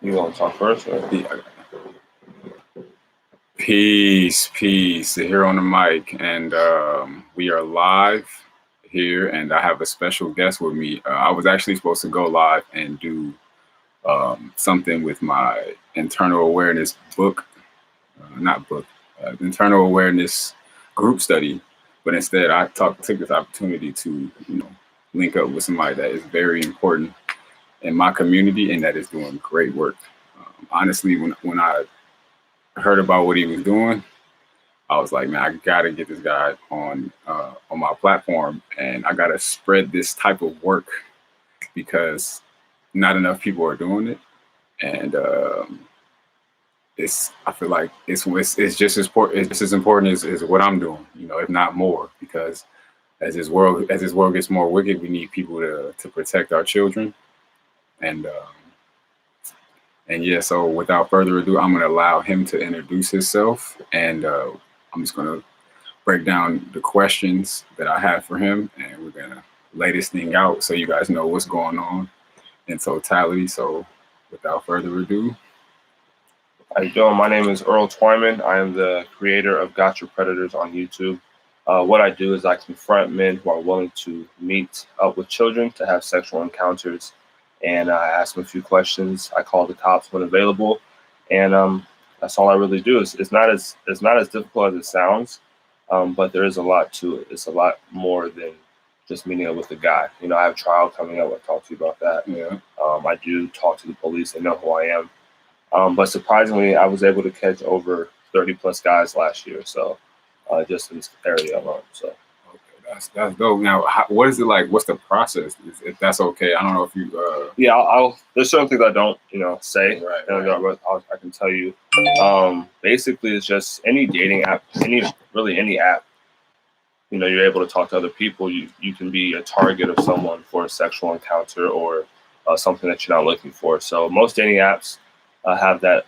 You want to talk first? Or? Yeah. Peace. Here on the mic, and we are live here, and I have a special guest with me. I was actually supposed to go live and do something with my internal awareness book, not book, internal awareness group study, but instead I took this opportunity to link up with somebody that is very important in my community and that is doing great work. Honestly, when I heard about what he was doing, I was like, man, I gotta get this guy on my platform, and I gotta spread this type of work because not enough people are doing it, and I feel like it's just as important. It's just as important as what I'm doing, if not more, because as this world gets more wicked, we need people to protect our children, and yeah. So without further ado, I'm gonna allow him to introduce himself, and I'm just gonna break down the questions that I have for him, and we're gonna lay this thing out so you guys know what's going on in totality. So, without further ado, How you doing? My name is Earl Tywman. I am the creator of Gotcha Predators on YouTube. What I do is I confront men who are willing to meet up with children to have sexual encounters, and I ask them a few questions. I call the cops when available, and that's all I really do. It's not as difficult as it sounds, but there is a lot to it. It's a lot more than just meeting up with a guy. I have trial coming up. I'll talk to you about that. yeah, I do talk to the police. They know who I am. But surprisingly, I was able to catch over 30 plus guys last year. So just in this area alone. So okay, that's dope. Now, what is it like? What's the process? If that's okay, I don't know if you. yeah, I'll there's certain things I don't say. Right. I can tell you. Basically, it's just any dating app, any app. You're able to talk to other people. You can be a target of someone for a sexual encounter or something that you're not looking for. So most dating apps have that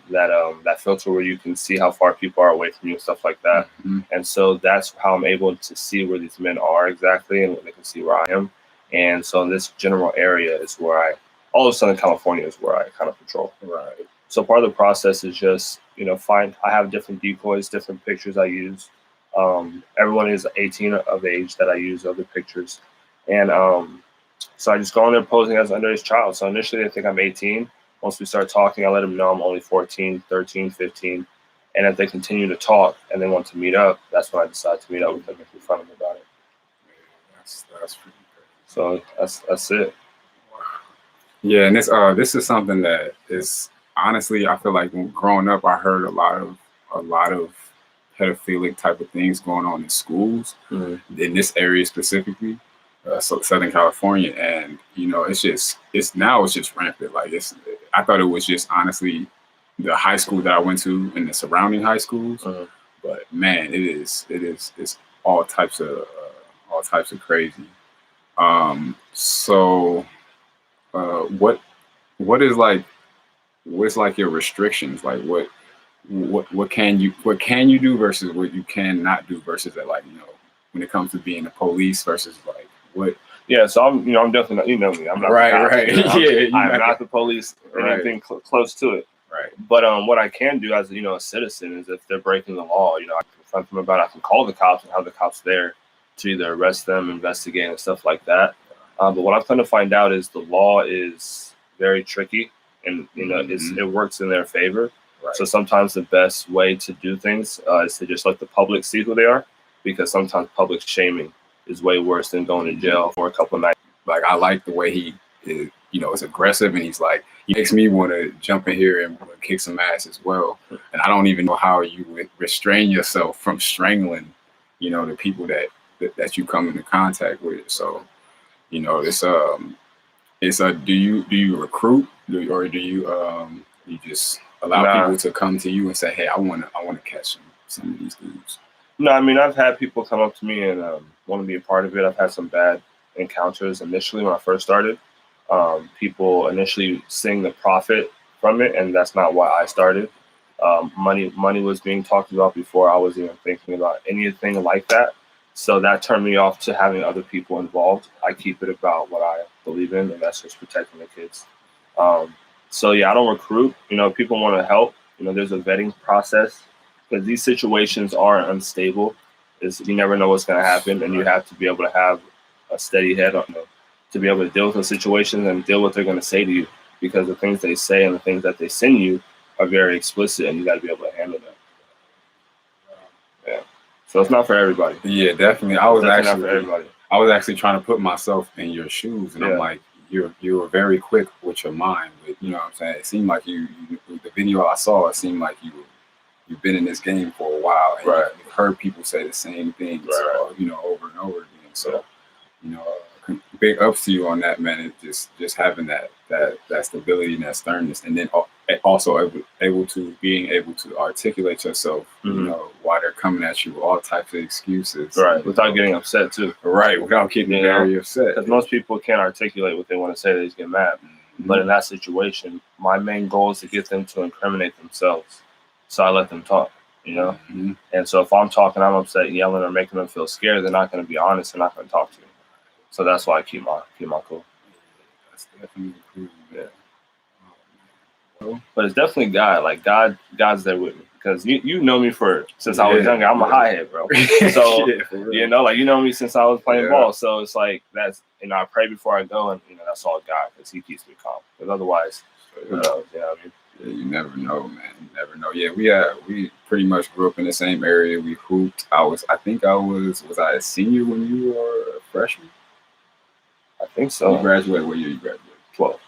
filter where you can see how far people are away from you and stuff like that. Mm-hmm. And so that's how I'm able to see where these men are exactly, and they can see where I am. And so in this general area is where all of Southern California is where I kind of patrol. Right. So part of the process is just I have different decoys, different pictures I use. Everyone is 18 of age that I use other pictures, and so I just go on there posing as an underage child. So initially they think I'm 18. Once we start talking, I let them know I'm only 14, 13, 15. And if they continue to talk and they want to meet up, that's when I decide to meet up with them and confront them about it. Yeah, that's pretty great. So that's it. Wow. Yeah, and this is something that is honestly, I feel like when growing up, I heard a lot of pedophilic type of things going on in schools in this area specifically. So Southern California, and it's just rampant. Like I thought it was just honestly the high school that I went to and the surrounding high schools, but man, it's all types of crazy. So what is like what's like your restrictions? Like what can you do versus what you cannot do versus that, like when it comes to being the police versus like what. Yeah, so I'm definitely not, me. I'm not right. I'm not the police or anything close to it. Right. But what I can do as a citizen is if they're breaking the law, I can confront them about it. I can call the cops and have the cops there to either arrest them, investigate, and stuff like that. But what I've come to find out is the law is very tricky, and it works in their favor. Right. So sometimes the best way to do things is to just let the public see who they are, because sometimes public shaming is way worse than going to jail for a couple of nights. Like I like the way he is, it's aggressive, and he makes me want to jump in here and kick some ass as well. And I don't even know how you would restrain yourself from strangling, the people that you come into contact with. So, it's do you recruit, or do you just allow people to come to you and say, hey, I want to catch some of these dudes? No, I mean, I've had people come up to me and want to be a part of it. I've had some bad encounters initially when I first started. People initially seeing the profit from it, and that's not why I started. Money was being talked about before I was even thinking about anything like that. So that turned me off to having other people involved. I keep it about what I believe in, and that's just protecting the kids. So yeah, I don't recruit. People want to help. There's a vetting process because these situations are unstable. Is you never know what's going to happen, and you have to be able to have a steady head on to be able to deal with those situations and deal with what they're going to say to you because the things they say and the things that they send you are very explicit, and you got to be able to handle them. Yeah. So it's not for everybody. Yeah, definitely. Not for everybody. I was actually trying to put myself in your shoes, and I'm like, you were very quick with your mind. But you know what I'm saying? It seemed like you the video I saw, it seemed like you've been in this game for a while, and you've heard people say the same things, over and over again. So, big ups to you on that, man. And just having that stability and that sternness, and then also able to articulate yourself, while they're coming at you with all types of excuses, without getting upset too, without getting very upset. Because most people can't articulate what they want to say; they just get mad. But in that situation, my main goal is to get them to incriminate themselves. So I let them talk, And so if I'm talking, I'm upset, yelling, or making them feel scared, they're not going to be honest. They're not going to talk to me. So that's why I keep my cool. That's definitely cool. Yeah. But it's definitely God. Like God's there with me because you know me since I was younger. I'm a high-head, bro. So you know me since I was playing ball. So it's like that's I pray before I go, and that's all God because He keeps me calm. Because otherwise, who knows? You know what I mean? Yeah, you never know, man. You never know. Yeah, we pretty much grew up in the same area. We hooped. Was I a senior when you were a freshman? I think so. You graduated. What year you graduated? 12.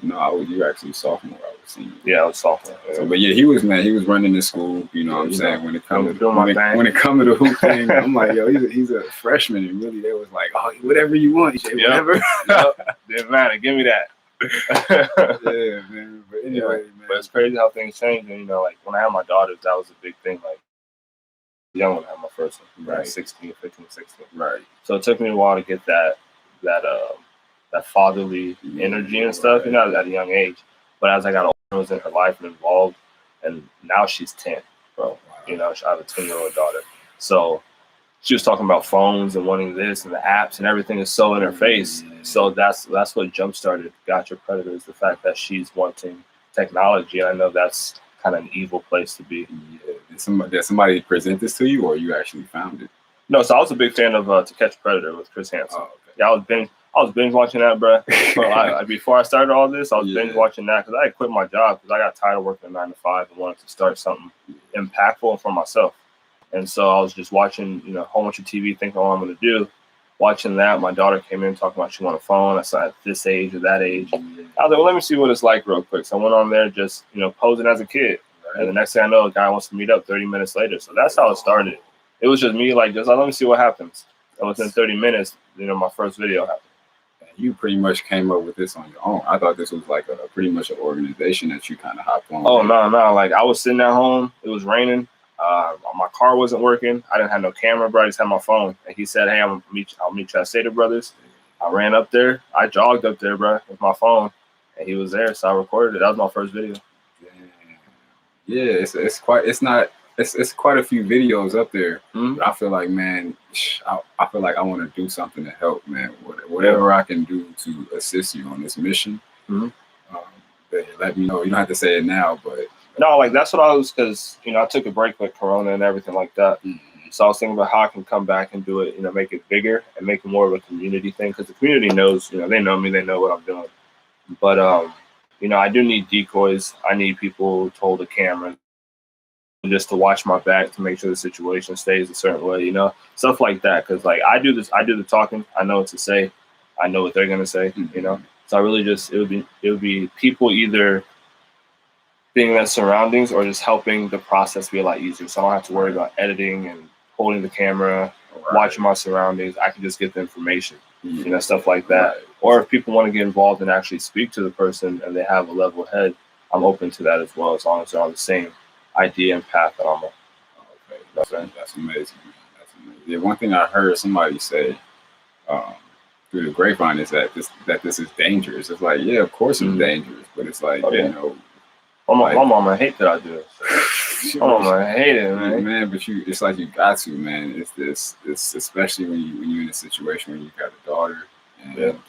No, you were actually sophomore. I was senior. Yeah, I was sophomore. Yeah. So, but yeah, he was running the school. You know what I'm saying? When it comes to the hoop thing, I'm like, yo, he's a freshman, and really they was like, oh, whatever you want, whatever. Didn't matter. Give me that. Yeah, man. But anyway, man. But it's crazy how things change. And like when I had my daughters, that was a big thing. Like young when I had my first one, 15, 16. Right. So it took me a while to get that fatherly energy and stuff, at a young age. But as I got older, I was in her life and involved, and now she's 10, bro. I have a 10-year-old daughter. So she was talking about phones and wanting this and the apps and everything is so in her face. So that's what jump-started Got Your Predators, the fact that she's wanting technology. And I know that's kind of an evil place to be. Yeah. Did somebody present this to you, or you actually found it? No, so I was a big fan of To Catch a Predator with Chris Hansen. Oh, okay. Yeah, I was binge watching that, bro. Before I started all this, I was binge watching that because I had quit my job because I got tired of working 9 to 5 and wanted to start something impactful for myself. And so I was just watching, a whole bunch of TV, thinking what I'm going to do. Watching that, my daughter came in talking about she wanted a phone. I saw at this age or that age. I was like, well, let me see what it's like real quick. So I went on there just, posing as a kid. And the next thing I know, a guy wants to meet up 30 minutes later. So that's how it started. It was just me, let me see what happens. And within 30 minutes, my first video happened. You pretty much came up with this on your own. I thought this was like pretty much an organization that you kind of hopped on. Oh, no. Like I was sitting at home. It was raining. My car wasn't working. I didn't have no camera, bro. I just had my phone. And he said, hey, I'll meet you at Seder Brothers. I ran up there. I jogged up there, bro, with my phone. And he was there, so I recorded it. That was my first video. Yeah, it's quite a few videos up there. But I feel like, man, I feel like I want to do something to help, man. Whatever I can do to assist you on this mission. Let me know. You don't have to say it now, but no, like that's what I was, because I took a break with Corona and everything like that. So I was thinking about how I can come back and do it, make it bigger and make it more of a community thing, because the community knows, they know me, they know what I'm doing. But I do need decoys. I need people to hold a camera, just to watch my back to make sure the situation stays a certain way, stuff like that. Because like I do the talking. I know what to say. I know what they're gonna say, So I really it would be people either being in their surroundings or just helping the process be a lot easier. So I don't have to worry about editing and holding the camera, watching my surroundings. I can just get the information, stuff like that. Or if people want to get involved and actually speak to the person and they have a level head, I'm open to that as well, as long as they're on the same idea and path that I'm on. Okay, that's amazing. That's amazing. Yeah, one thing I heard somebody say through the grapevine is that this is dangerous. It's like, yeah, of course it's dangerous, but it's like, my mama hate that I do it. My mama hate it, man. But it's like you got to, man. It's especially when you're in a situation where you got a daughter, and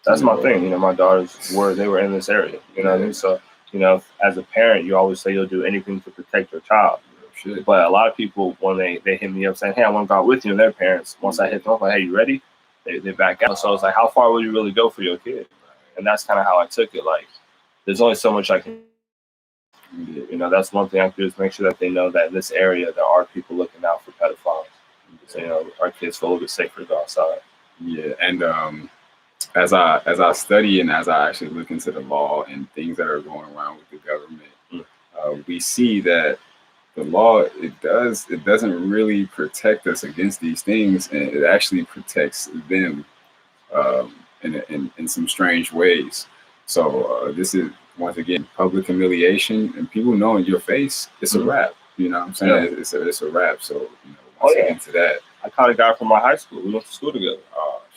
That's my thing. You know, my daughters they were in this area. You know what I mean? So, you know, as a parent, you always say you'll do anything to protect your child. Shit. But a lot of people, when they hit me up saying, "Hey, I want to go out with you," and their parents, once I hit them up, like, "Hey, you ready?" They back out. So it's like, how far will you really go for your kid? And that's kind of how I took it. Like, there's only so much I can. You know, that's one thing I can do is make sure that they know that in this area there are people looking out for pedophiles. So, you know, our kids feel a little bit safer to go outside. Yeah, and as I study and as I actually look into the law and things that are going around with the government, we see that the law it doesn't really protect us against these things, and it actually protects them in some strange ways. So this is once again public humiliation, and people know in your face it's a wrap. You know what I'm saying? Yeah. It's a wrap. So you know, once again to that. I caught a guy from my high school. We went to school together.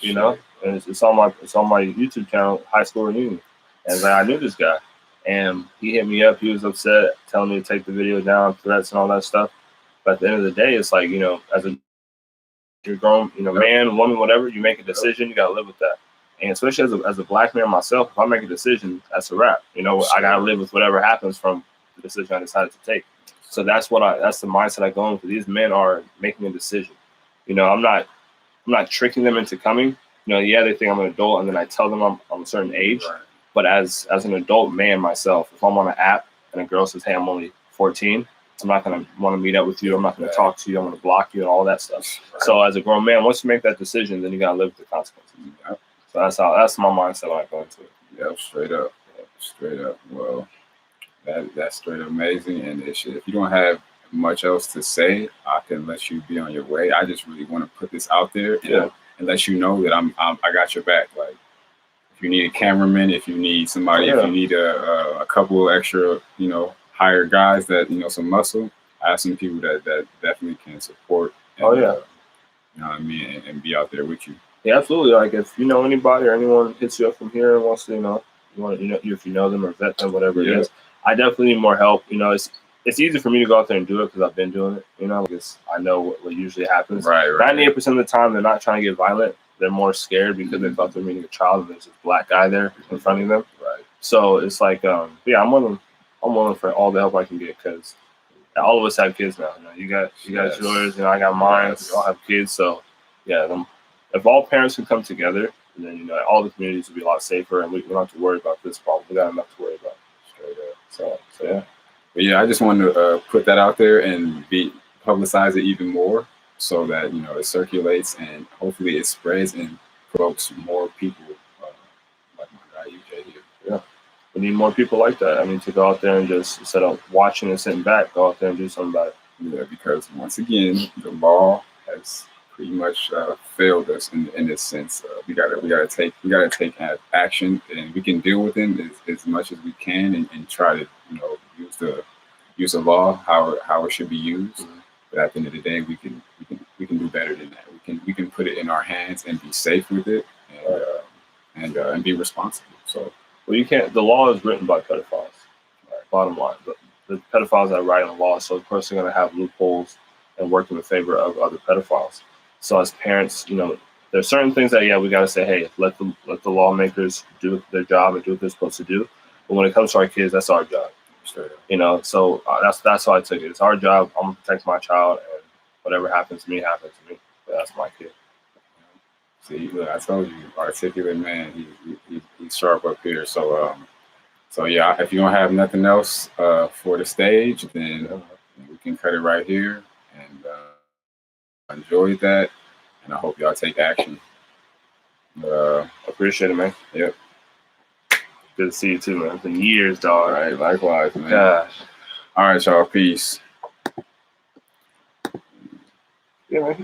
You know, and it's on my YouTube channel, High School Reunion. And like, I knew this guy, and he hit me up. He was upset, telling me to take the video down, threats and all that stuff. But at the end of the day, it's like, you know, as you're grown, you know, man, woman, whatever, you make a decision, you gotta live with that. And especially as a black man myself, if I make a decision, that's a wrap. You know, I gotta live with whatever happens from the decision I decided to take. So that's the mindset I go into. These men are making a decision. You know, I'm not tricking them into coming. You know, yeah, they think I'm an adult, and then I tell them I'm a certain age. Right. But as an adult man myself, if I'm on an app and a girl says, "Hey, I'm only 14," I'm not gonna want to meet up with you. I'm not gonna talk to you. I'm gonna block you and all that stuff. Right. So as a grown man, once you make that decision, then you gotta live with the consequences. Yeah. So that's my mindset when I go into it. Yeah, straight up. Well, that's straight up amazing. And if you don't have much else to say, I can let you be on your way. I just really want to put this out there and let you know that I got your back. Like, if you need a cameraman, if you need somebody, if you need a couple extra, you know, hired guys that, you know, some muscle, I have some people that definitely can support. And, you know what I mean, and be out there with you. Yeah, absolutely. Like, if you know anybody or anyone hits you up from here and wants to, if you know them or vet them, whatever it is, I definitely need more help. You know, it's easy for me to go out there and do it because I've been doing it, you know, because I know what usually happens. Right. 98% of the time, they're not trying to get violent. They're more scared because they thought they're meeting a child and there's this black guy there confronting them. Right. So it's like, I'm willing for all the help I can get because all of us have kids now. You know, you got yours, you know, I got mine. We all have kids. So, yeah, if all parents can come together, then, you know, all the communities will be a lot safer and we don't have to worry about this problem. We got enough to worry about. Straight up. So yeah. But yeah, I just wanted to put that out there and publicize it even more so that, you know, it circulates and hopefully it spreads and provokes more people like my guy UJ here. Yeah, we need more people like that. I mean, to go out there and just instead of watching and sitting back, go out there and do something about it. Yeah, because once again, the law has pretty much failed us in this sense. We gotta take action, and we can deal with them as much as we can, and try to, you know, use the law how it should be used. Mm-hmm. But at the end of the day, we can do better than that. We can put it in our hands and be safe with it, and be responsible. So, well, you can't. The law is written by pedophiles. Right? Bottom line, the pedophiles that write the law, so of course they're going to have loopholes and work in the favor of other pedophiles. So as parents, you know, there's certain things that we got to say, hey, let the lawmakers do their job and do what they're supposed to do. But when it comes to our kids, that's our job. You know, so that's how I took it. It's our job. I'm gonna protect my child, and whatever happens to me happens to me. But that's my kid. See, look, I told you, articulate man. He's sharp up here. So yeah, if you don't have nothing else for the stage, then we can cut it right here. And enjoyed that, and I hope y'all take action. Appreciate it, man. Yep. Good to see you too, man. It's been years, dog. All right, likewise, man. Gosh. All right, y'all. Peace. Yeah, man.